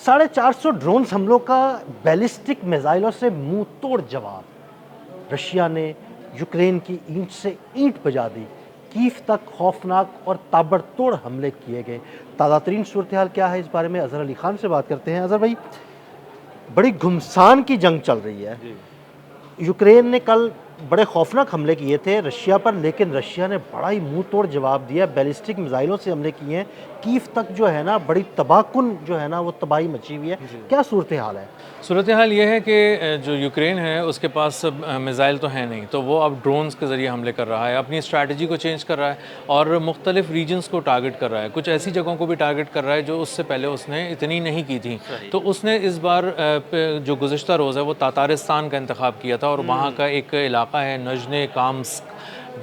450 drone हमलों का ballistic मिसाइलों से मुंह तोड़ जवाब। रशिया ने यूक्रेन की ईंट से ईंट बजा दी। कीव तक खौफनाक और ताबड़तोड़ हमले किए गए। ताज़ा तरीन सूरत हाल क्या है, इस बारे में अजहर अली खान से बात करते हैं। अजहर भाई, बड़ी घुमसान की जंग चल रही है। यूक्रेन ने कल बड़े खौफनाक हमले किए थे रशिया पर, लेकिन रशिया ने बड़ा ही मुंह तोड़ जवाब दिया। बैलिस्टिक मिसाइलों से हमले किए हैं। कीव तक जो है ना, बड़ी तबाहकुन जो है ना, वो तबाही मची हुई है। क्या सूरत हाल है? सूरत हाल ये है कि जो यूक्रेन है उसके पास मिज़ाइल तो है नहीं, तो वो अब ड्रोन्स के ज़रिए हमले कर रहा है, अपनी स्ट्रैटेजी को चेंज कर रहा है और मुख्तलिफ रीजन्स को टारगेट कर रहा है। कुछ ऐसी जगहों को भी टारगेट कर रहा है जो उससे पहले उसने इतनी नहीं की थी। तो उसने इस बार जो गुज़िश्ता रोज़ है वो तातारिस्तान का इंतखाब किया था और वहाँ का एक इलाका है नजने काम्स्क,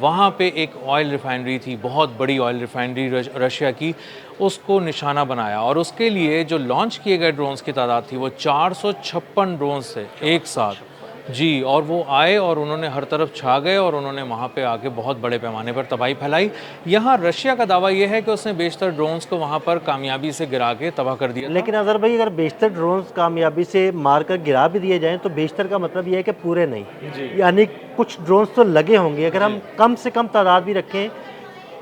वहाँ पे एक ऑयल रिफाइनरी थी, बहुत बड़ी ऑयल रिफाइनरी रशिया की, उसको निशाना बनाया और उसके लिए जो लॉन्च किए गए ड्रोन्स की तादाद थी वो 456 ड्रोन्स थे एक साथ जी। और वो आए और उन्होंने हर तरफ छा गए और उन्होंने वहाँ पे आके बहुत बड़े पैमाने पर तबाही फैलाई। यहाँ रशिया का दावा ये है कि उसने बेशतर ड्रोन्स को वहाँ पर कामयाबी से गिरा के तबाह कर दिया। लेकिन अजहर भाई, अगर बेशतर ड्रोन्स कामयाबी से मार कर गिरा भी दिए जाएं तो बेशतर का मतलब ये है कि पूरे नहीं, यानी कुछ ड्रोन्स तो लगे होंगे। अगर हम कम से कम तादाद भी रखें,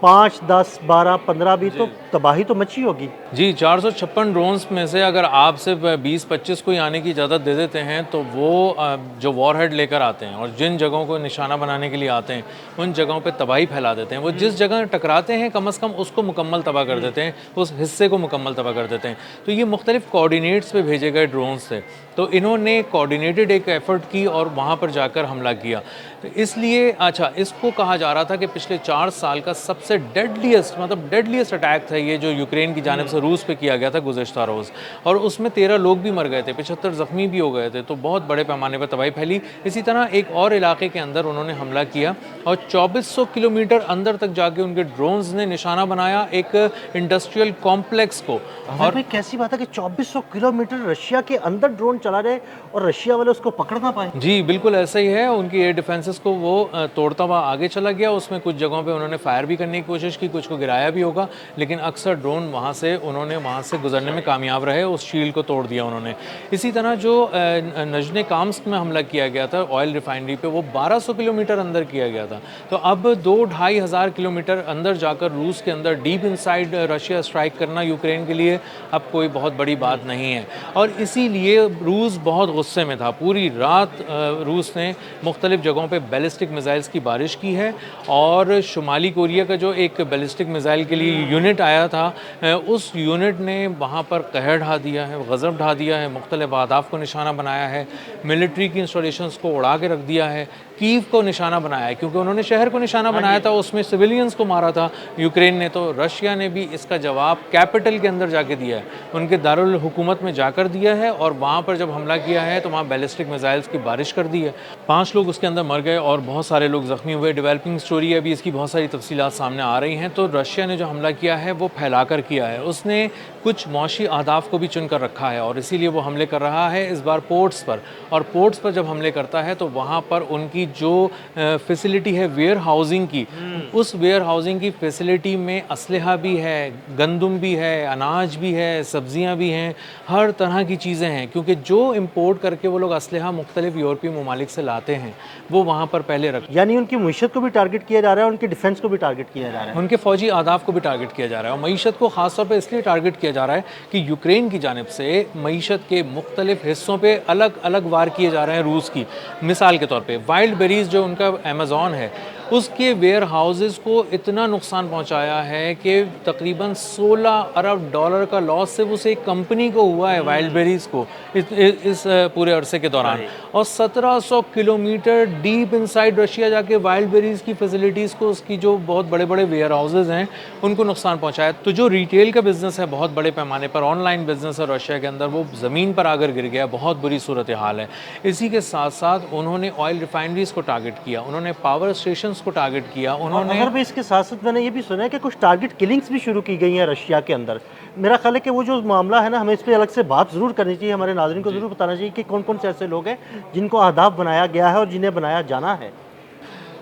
5, 10, 12, 15 भी, तो तबाही तो मची होगी जी। 456 ड्रोन्स में से अगर आप सिर्फ 20-25 को ही आने की इजाज़त दे देते हैं तो वो जो वॉरहेड लेकर आते हैं और जिन जगहों को निशाना बनाने के लिए आते हैं उन जगहों पे तबाही फैला देते हैं। वो जिस जगह टकराते हैं कम से कम उसको मुकम्मल तबाह कर देते हैं, उस हिस्से को मुकम्मल तबाह कर देते हैं। तो ये मुख्तलिफ कोऑर्डिनेट्स पे भेजे गए ड्रोन्स थे, तो इन्होंने कोऑर्डिनेटेड एक एफर्ट की और वहाँ पर जाकर हमला किया। तो इसलिए इसको कहा जा रहा था कि पिछले 4 साल का सबसे डेडलीस्ट अटैक था ये, जो यूक्रेन की जानिब से रूस पे किया गया था गुज़िश्ता रोज़, और उसमें 13 लोग भी मर गए थे, 75 ज़ख्मी भी हो गए थे। तो बहुत बड़े पैमाने पर तबाही फैली। इसी तरह एक और इलाके के अंदर उन्होंने हमला किया और 2400 किलोमीटर अंदर तक जाके उनके ड्रोन्स ने निशाना बनाया एक इंडस्ट्रियल कॉम्प्लेक्स को। और भाई, कैसी बात है कि 2400 किलोमीटर रशिया के अंदर ड्रोन चला जाए और रशिया वाले उसको पकड़ ना पाए? जी बिल्कुल ऐसा ही है। उनकी एयर डिफेंसेस को वो तोड़ता हुआ आगे चला गया। उसमें कुछ जगहों पे उन्होंने फायर भी करने की कोशिश की, कुछ को गिराया भी होगा, लेकिन अक्सर ड्रोन वहाँ से गुजरने में कामयाब रहे, उस शील्ड को तोड़ दिया उन्होंने। इसी तरह जो नजने काम्स्क में हमला किया गया था ऑयल रिफाइनरी पे, वो 1200 किलोमीटर अंदर किया गया था। तो अब 2-2.5 हज़ार किलोमीटर अंदर जाकर रूस के अंदर डीप इनसाइड रशिया स्ट्राइक करना यूक्रेन के लिए अब कोई बहुत बड़ी बात नहीं है। और इसीलिए रूस बहुत गुस्से में था। पूरी रात रूस ने मुख्तलिफ जगहों पे बैलिस्टिक मिसाइल्स की बारिश की है और शुमाली कोरिया का जो एक बैलिस्टिक मिसाइल के लिए यूनिट आया था, उस यूनिट ने वहाँ पर कहर ढा दिया है, गज़ब ढा दिया है, मुख्तलिफ अहदाफ को निशाना बनाया है, मिलिट्री की इंस्टॉलेशंस को उड़ा के रख दिया है, कीव को निशाना बनाया है क्योंकि उन्होंने शहर को निशाना बनाया था, उसमें सिविलियंस को मारा था यूक्रेन ने। तो रशिया ने भी इसका जवाब कैपिटल के अंदर जाके दिया है, उनके दारुल हुकूमत में जाकर दिया है और वहाँ पर जब हमला किया है तो वहाँ बैलिस्टिक मिसाइल्स की बारिश कर दी है। 5 लोग उसके अंदर मर गए और बहुत सारे लोग ज़ख्मी हुए। डेवलपिंग स्टोरी है, अभी इसकी बहुत सारी तफसीलात सामने आ रही हैं। तो रशिया ने जो हमला किया है वो फैला कर किया है, उसने कुछ मौशी अहदाफ को भी चुन कर रखा है और इसीलिए वो हमले कर रहा है इस बार पोर्ट्स पर। और पोर्ट्स पर जब हमले करता है तो वहाँ पर उनकी जो फैसिलिटी है वेयर हाउसिंग की, उस वेयर हाउसिंग की फैसिलिटी में असलहा भी है, गंदम भी है, अनाज भी है, सब्जियां भी हैं, हर तरह की चीज़ें हैं, क्योंकि जो इंपोर्ट करके वो लोग असलहा मुख्तलिफ यूरोपीय ममालिक से लाते हैं वो वहाँ पर पहले रख, यानी उनकी मीशत को भी टारगेट किया जा रहा है, उनकी डिफेंस को भी टारगेट किया जा रहा है, उनके फौजी आदाफ को भी टारगेट किया जा रहा है। और मीशत को ख़ासतौर पर इसलिए टारगेट किया जा रहा है कि यूक्रेन की जानिब से मीशत के मुख्तलिफ हिस्सों पर अलग अलग वार किए जा रहे हैं रूस की। मिसाल के तौर पर वाइल्ड बेरीज जो उनका अमेज़ॉन है, उसके वेयर हाउसेस को इतना नुकसान पहुंचाया है कि तकरीबन 16 अरब डॉलर का लॉस सिर्फ उसे एक कंपनी को हुआ है वाइल्ड बेरीज को इस पूरे अरसे के दौरान। और 1700 किलोमीटर डीप इनसाइड रशिया जाके वाइल्ड बेरीज की फैसिलिटीज़ को, उसकी जो बहुत बड़े बड़े वेयर हाउसेज हैं, उनको नुकसान पहुंचाया। तो जो रिटेल का बिजनेस है बहुत बड़े पैमाने पर, ऑनलाइन बिजनेस है रशिया के अंदर, वो ज़मीन पर आकर गिर गया। बहुत बुरी सूरत हाल है। इसी के साथ साथ उन्होंने ऑयल रिफाइनरीज को टारगेट किया, उन्होंने पावर स्टेशन को टारगेट किया, उन्होंने। अगर भी इसके साथ साथ मैंने ये भी सुना है कि कुछ टारगेट किलिंग्स भी शुरू की गई हैं रशिया के अंदर। मेरा ख्याल है कि वो जो मामला है ना, हमें इस पर अलग से बात ज़रूर करनी चाहिए, हमारे नाज़रीन को ज़रूर बताना चाहिए कि कौन कौन से ऐसे लोग हैं जिनको अहदाफ बनाया गया है और जिन्हें बनाया जाना है।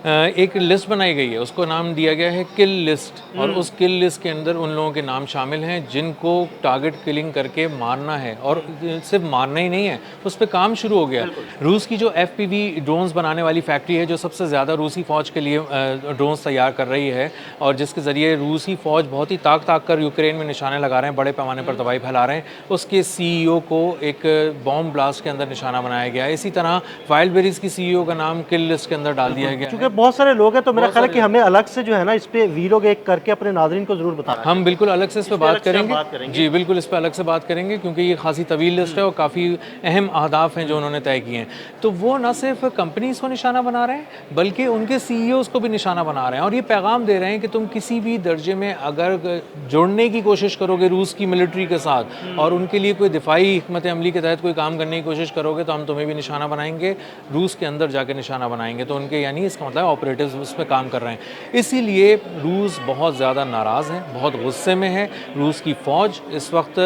एक लिस्ट बनाई गई है, उसको नाम दिया गया है किल लिस्ट, और उस किल लिस्ट के अंदर उन लोगों के नाम शामिल हैं जिनको टारगेट किलिंग करके मारना है, और सिर्फ मारना ही नहीं है, उस पर काम शुरू हो गया। रूस की जो FPV ड्रोन्स बनाने वाली फैक्ट्री है, जो सबसे ज़्यादा रूसी फ़ौज के लिए ड्रोन्स तैयार कर रही है, और जिसके ज़रिए रूसी फ़ौज बहुत ही ताक कर यूक्रेन में निशाने लगा रहे हैं, बड़े पैमाने पर तबाही फैला रहे हैं, उसके CEO को एक बॉम्ब ब्लास्ट के अंदर निशाना बनाया गया है। इसी तरह वाइल्डबेरीज की CEO का नाम किल लिस्ट के अंदर डाल दिया गया क्योंकि बहुत सारे लोग हैं, तो मेरा ख्याल है कि हमें अलग से जो है ना इस पे वीलॉग एक करके अपने नाज़रीन को जरूर बताना है। हम बिल्कुल अलग से इस पे बात अलग से हम करेंगे। बात करेंगे। जी बिल्कुल, इस पे अलग से बात करेंगे, क्योंकि ये खासी तवील लिस्ट है और काफ़ी अहम अहदाफ हैं जो उन्होंने तय किए हैं। तो वो न सिर्फ कंपनीज को निशाना बना रहे हैं, बल्कि उनके CEOs को भी निशाना बना रहे हैं, और ये पैगाम दे रहे हैं कि तुम किसी भी दर्जे में अगर जुड़ने की कोशिश करोगे रूस की मिलिट्री के साथ, और उनके लिए कोई दिफाई हिकमत अमली के तहत कोई काम करने की कोशिश करोगे, तो हम तुम्हें भी निशाना बनाएंगे, रूस के अंदर जाके निशाना बनाएंगे। तो उनके यानी इसका मतलब ऑपरेटिव्स उस पर काम कर रहे हैं। इसीलिए रूस बहुत ज़्यादा नाराज़ है, बहुत गुस्से में है। रूस की फ़ौज इस वक्त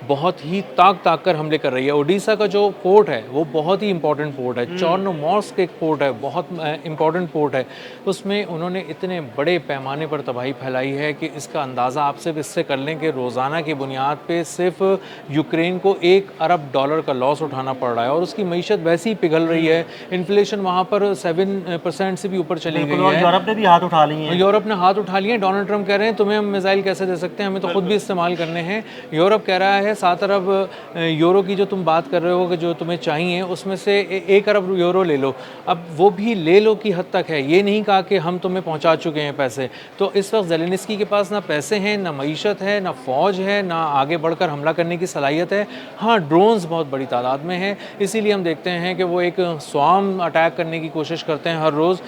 बहुत ही ताक कर हमले कर रही है। ओडिशा का जो पोर्ट है वो बहुत ही इंपॉर्टेंट पोर्ट है, चोर्नोमॉर्स्क एक पोर्ट है, बहुत इंपॉर्टेंट पोर्ट है। उसमें उन्होंने इतने बड़े पैमाने पर तबाही फैलाई है कि इसका अंदाज़ा आप सिर्फ इससे कर लें कि रोज़ाना की बुनियाद पे सिर्फ यूक्रेन को $1 अरब का लॉस उठाना पड़ रहा है, और उसकी मीशत वैसे ही पिघल रही है। इन्फ्लेशन वहाँ पर 7% से भी ऊपर चली गई है। यूरोप ने भी हाथ उठा लिए हैं। यूरोप ने हाथ उठा लिए हैं। डोनाल्ड ट्रंप कह रहे हैं तुम्हें हम मिसाइल कैसे दे सकते हैं, हमें तो खुद भी इस्तेमाल करने हैं। यूरोप कह रहा है 7 अरब यूरो की जो तुम बात कर रहे हो कि जो तुम्हें चाहिए, उसमें से 1 अरब यूरो ले लो। अब वो भी ले लो की हद तक है, ये नहीं कहा कि हम तुम्हें पहुंचा चुके हैं पैसे। तो इस वक्त ज़ेलेंस्की के पास ना पैसे हैं, ना मईशत है, ना फ़ौज है, ना आगे बढ़कर हमला करने की सलाहियत है। हाँ, ड्रोन्स बहुत बड़ी तादाद में हैं, इसीलिए हम देखते हैं कि वो एक स्वाम अटैक करने की कोशिश करते हैं हर रोज़,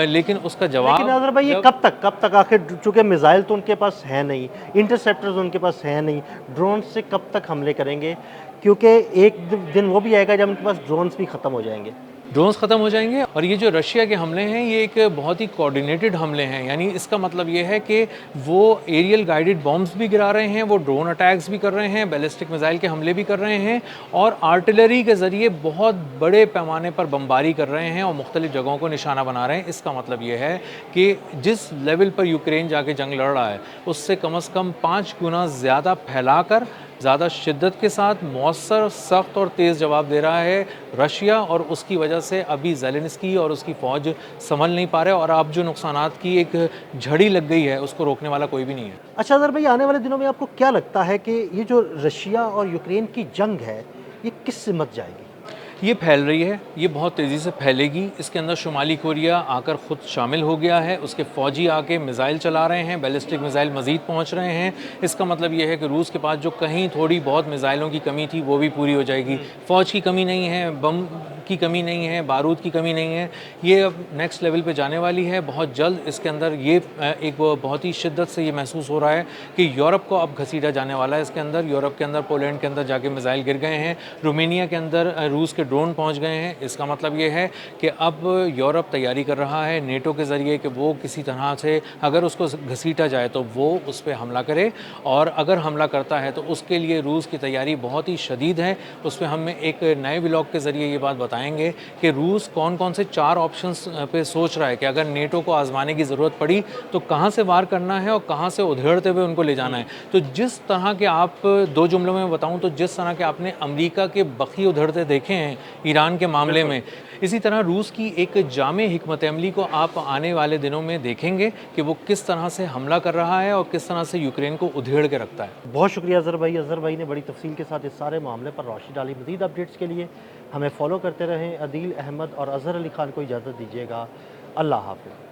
लेकिन उसका जवाब लेकिन अजहर भाई ये कब तक आखिर, चूंकि मिसाइल तो उनके पास है नहीं, इंटरसेप्टर्स उनके पास है नहीं, ड्रोन से कब तक हमले करेंगे? क्योंकि एक दिन वो भी आएगा जब उनके पास ड्रोन्स भी ख़त्म हो जाएंगे। ड्रोन्स ख़त्म हो जाएंगे, और ये जो रशिया के हमले हैं ये एक बहुत ही कोऑर्डिनेटेड हमले हैं। यानी इसका मतलब ये है कि वो एरियल गाइडेड बॉम्ब्स भी गिरा रहे हैं, वो ड्रोन अटैक्स भी कर रहे हैं, बैलिस्टिक मिसाइल के हमले भी कर रहे हैं, और आर्टिलरी के ज़रिए बहुत बड़े पैमाने पर बमबारी कर रहे हैं और मुख्तलिफ़ जगहों को निशाना बना रहे हैं। इसका मतलब ये है कि जिस लेवल पर यूक्रेन जाके जंग लड़ रहा है उससे कम से कम 5 गुना ज़्यादा फैलाकर, ज़्यादा शिद्दत के साथ मौसर, सख्त और तेज़ जवाब दे रहा है रशिया, और उसकी वजह से अभी ज़ेलेंस्की और उसकी फ़ौज संभल नहीं पा रहे, और अब जो नुकसानात की एक झड़ी लग गई है उसको रोकने वाला कोई भी नहीं है। अच्छा अजहर भाई, आने वाले दिनों में आपको क्या लगता है कि ये जो रशिया और यूक्रेन की जंग है ये किस सिमत जाएगी? ये फैल रही है, ये बहुत तेज़ी से फैलेगी। इसके अंदर शुमाली कोरिया आकर ख़ुद शामिल हो गया है, उसके फ़ौजी आके मिसाइल चला रहे हैं, बैलिस्टिक मिसाइल मज़ीद पहुंच रहे हैं। इसका मतलब ये है कि रूस के पास जो कहीं थोड़ी बहुत मिसाइलों की कमी थी वो भी पूरी हो जाएगी। फ़ौज की कमी नहीं है, बम की कमी नहीं है, बारूद की कमी नहीं है, ये अब नेक्स्ट लेवल पे जाने वाली है बहुत जल्द। इसके अंदर ये एक बहुत ही शिद्दत से ये महसूस हो रहा है कि यूरोप को अब घसीटा जाने वाला है। इसके अंदर यूरोप के अंदर, पोलैंड के अंदर जाके मिसाइल गिर गए हैं, रोमेनिया के अंदर रूस के ड्रोन पहुंच गए हैं। इसका मतलब ये है कि अब यूरोप तैयारी कर रहा है नेटो के ज़रिए कि वो किसी तरह से अगर उसको घसीटा जाए तो वो उस पर हमला करे, और अगर हमला करता है तो उसके लिए रूस की तैयारी बहुत ही शदीद है। उस पर हम एक नए व्लॉग के ज़रिए ये बात बताएंगे कि रूस कौन कौन से 4 ऑप्शंस पे सोच रहा है कि अगर नेटो को आजमाने की ज़रूरत पड़ी तो कहाँ से वार करना है और कहाँ से उधेड़ते हुए उनको ले जाना है। तो जिस तरह के, आप 2 जुमलों में बताऊँ तो जिस तरह के आपने अमेरिका के बखी उधेड़ते देखे हैं ईरान के मामले में, इसी तरह रूस की एक जामे हिकमत अमली को आप आने वाले दिनों में देखेंगे कि वो किस तरह से हमला कर रहा है और किस तरह से यूक्रेन को उधेड़ के रखता है। बहुत शुक्रिया अजहर भाई। अजहर भाई ने बड़ी तफसील के साथ इस सारे मामले पर रोशनी डाली। मज़ीद अपडेट्स के लिए हमें फॉलो करते रहें। अदील अहमद और अजहर अली खान को इजाज़त दीजिएगा। अल्लाह हाफ़िज़।